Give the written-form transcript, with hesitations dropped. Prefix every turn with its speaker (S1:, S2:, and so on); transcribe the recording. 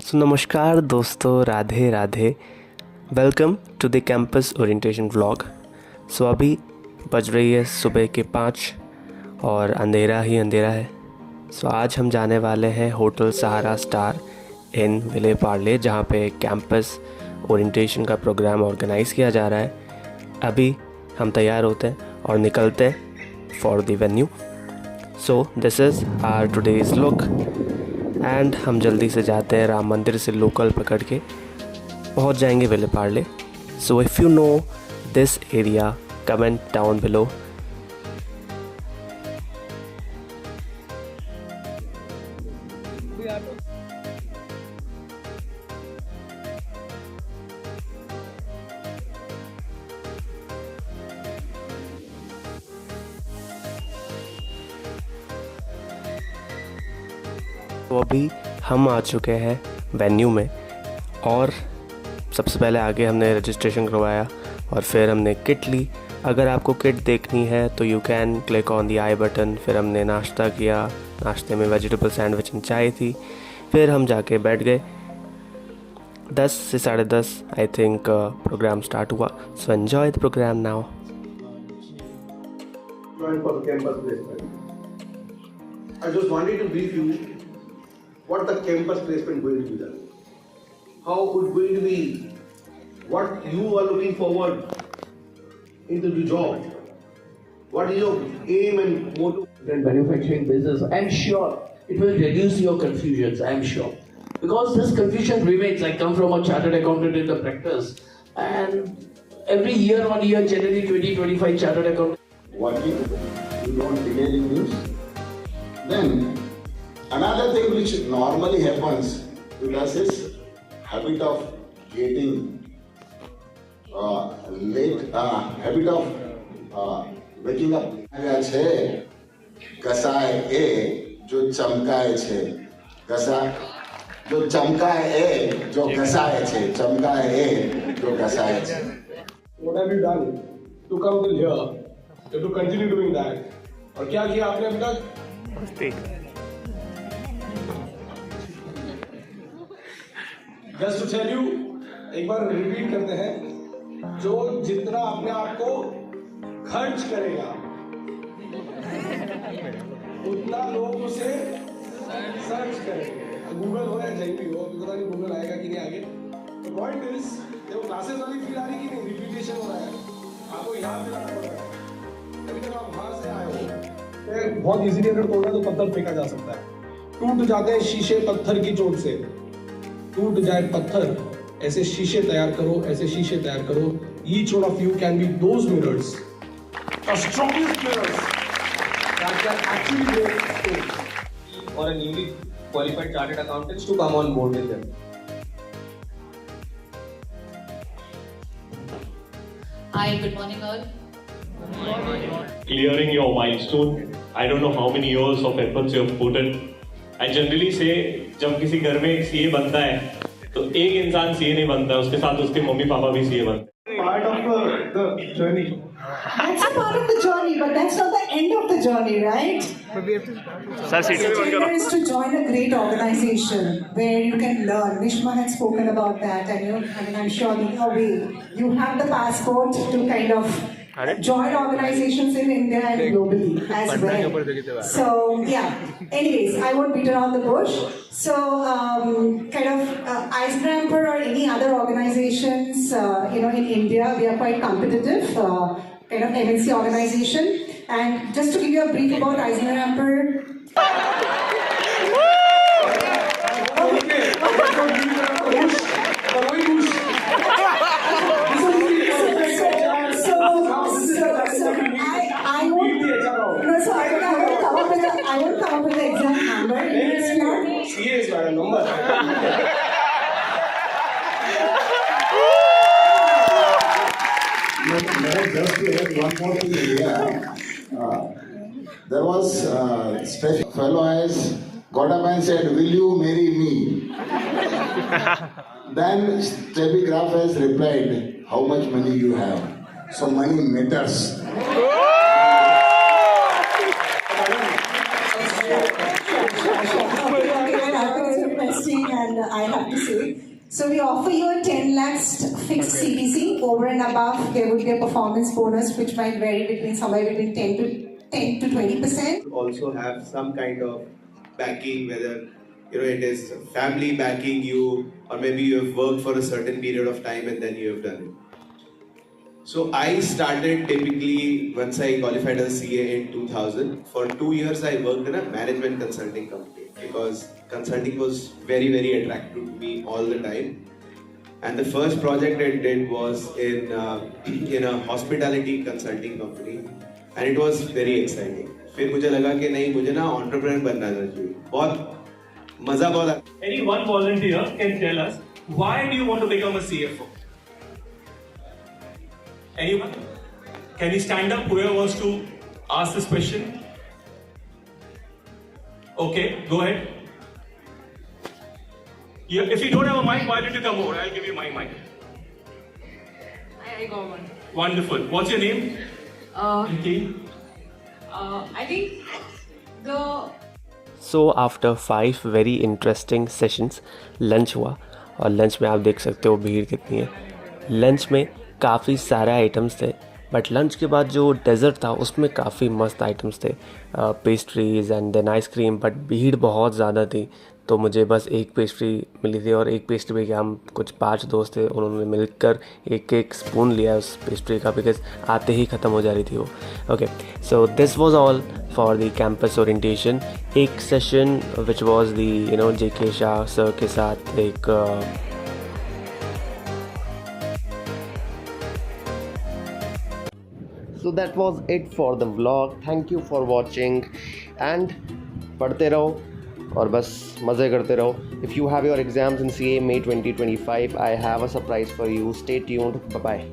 S1: सो नमस्कार दोस्तों, Radhe Radhe. Welcome to the campus orientation vlog. So अभी बज रही है सुबह के 5 और अंधेरा ही अंधेरा है। सो आज हम जाने वाले हैं hotel Sahara star in Vile Parle, जहाँ पे कैंपस ओरिएंटेशन का प्रोग्राम ऑर्गेनाइज़ किया जा रहा है। अभी हम तैयार होते हैं और निकलते हैं for the venue. So this is our today's look and हम जल्दी से जाते हैं राम मंदिर से लोकल पकड़ के पहुंच जाएंगे Vile Parle. So if you know this area, comment down below. तो अभी हम आ चुके हैं वेन्यू में और सबसे पहले आगे हमने रजिस्ट्रेशन करवाया और फिर हमने किट ली। अगर आपको किट देखनी है तो you can click on the I button. फिर हमने नाश्ता किया, नाश्ते में वेजिटेबल सैंडविच एंड चाय थी। फिर हम जाके बैठ गए। 10 से 10:30 आई थिंक प्रोग्राम स्टार्ट हुआ। So enjoy the program now.
S2: I just wanted to brief you what the campus placement going to be done. How it going to be, what you are looking forward into the job. What is your aim and motto?
S3: And manufacturing business, I'm sure it will reduce your confusions, I'm sure. Because this confusion remains. I come from a chartered accountant in the practice, and every year on year, generally 20-25 chartered accountants.
S4: Working, you don't delay in news. Then another thing which normally happens with us is habit of getting late, habit of waking up. છે કસાય એ જો ચમકાય છે, જો ચમકાય એ જો ઘસાય છે, ચમકાય એ જો ઘસાય છે.
S2: What have you done to come till here? You have to continue doing that. और क्या किया आपने अभी तक? Just to tell you, एक बार रिपीट करते हैं, जो जितना अपने आप को खर्च करेगा उतना लोग उसे सर्च करेंगे। गूगल हो या कहीं भी हो, पता नहीं गूगल आएगा कि नहीं आगे। तो पॉइंट इज, देखो क्लासेस वाली फील आ रही कि नहीं, रिपीटेशन हो रहा है, आपको याद दिलाना पड़ रहा है। कभी जब आप बाहर से आए हो, बहुत इजीली अगर तोड़ना तो पत्थर फेंका जा सकता है। टूट जाते हैं शीशे पत्थर की चोट से। टूट जाए पत्थर, ऐसे शीशे तैयार करो, ऐसे शीशे तैयार करो। Each one of you can be those mirrors, the strongest mirrors that can actually break stones.
S5: Or a newly qualified chartered accountants to come on board with them.
S6: Hi, good morning all.
S7: Clearing your milestone. I don't know how many years of efforts you have put in. I generally say, जब किसी घर में एक CA बनता है तो एक इंसान सीए नहीं बनता, उसके साथ उसके मम्मी पापा भी सीए बनते हैं।
S2: Part of the journey.
S8: That's a part of the journey, but that's not the end of the journey, right? The journey is to join a great organization where you can learn. Nishma had spoken about that, and I'm sure in your way you have the passport to kind of join organizations in India and globally as well. So yeah. Anyways, I won't beat around the bush. So kind of Icebreaker or any other organizations, in India, we are quite competitive. Kind of MNC organization. And just to give you a brief about Icebreaker. I won't come up with the exact number.
S2: Serious number.
S4: Just to add one more thing here, there was special fellow has got up and said, "Will you marry me?" Then Steffi Graf has replied, "How much money you have?" So money matters.
S8: Interesting and and I have to say. So we offer you a 10 lakhs fixed CPC. Over and above, there would be a performance bonus which might vary between somewhere between 10 to 20%.
S9: Also have some kind of backing, whether it is family backing you, or maybe you have worked for a certain period of time and then you have done it. So I started typically once I qualified as CA in 2000. For 2 years I worked in a management consulting company because consulting was very, very attractive to me all the time. And the first project I did was in a hospitality consulting company, and it was very exciting. फिर मुझे लगा कि नहीं, मुझे ना entrepreneur बनना चाहिए. बहुत मजा बहुत आता.
S7: Any one volunteer can tell us why do you want to become a CFO? Anyone? Can you stand up? Whoever wants to ask this question? Okay, go ahead. Yeah, if you don't have a mic, why don't you come over? I'll give you my mic.
S6: I got one.
S7: Wonderful. What's your name? Okay.
S6: I think the
S1: so after 5 very interesting sessions lunch हुआ और lunch में आप देख सकते हो भीड़ कितनी है. लंच में काफ़ी सारे आइटम्स थे बट लंच के बाद जो डेज़र्ट था उसमें काफ़ी मस्त आइटम्स थे, pastries and then ice cream. But भीड़ बहुत ज़्यादा थी तो मुझे बस एक पेस्ट्री मिली थी और एक पेस्ट्री में हम कुछ 5 दोस्त थे, उन्होंने मिलकर एक स्पून लिया उस पेस्ट्री का बिकॉज आते ही ख़त्म हो जा रही थी वो. Okay, so this was all for the campus orientation. एक session which was the JK Shah sir के साथ एक So that was it for the vlog. Thank you for watching and पढ़ते रहो और बस मज़े करते रहो. If you have your exams in CA May 2025, I have a surprise for you. Stay tuned. Bye bye.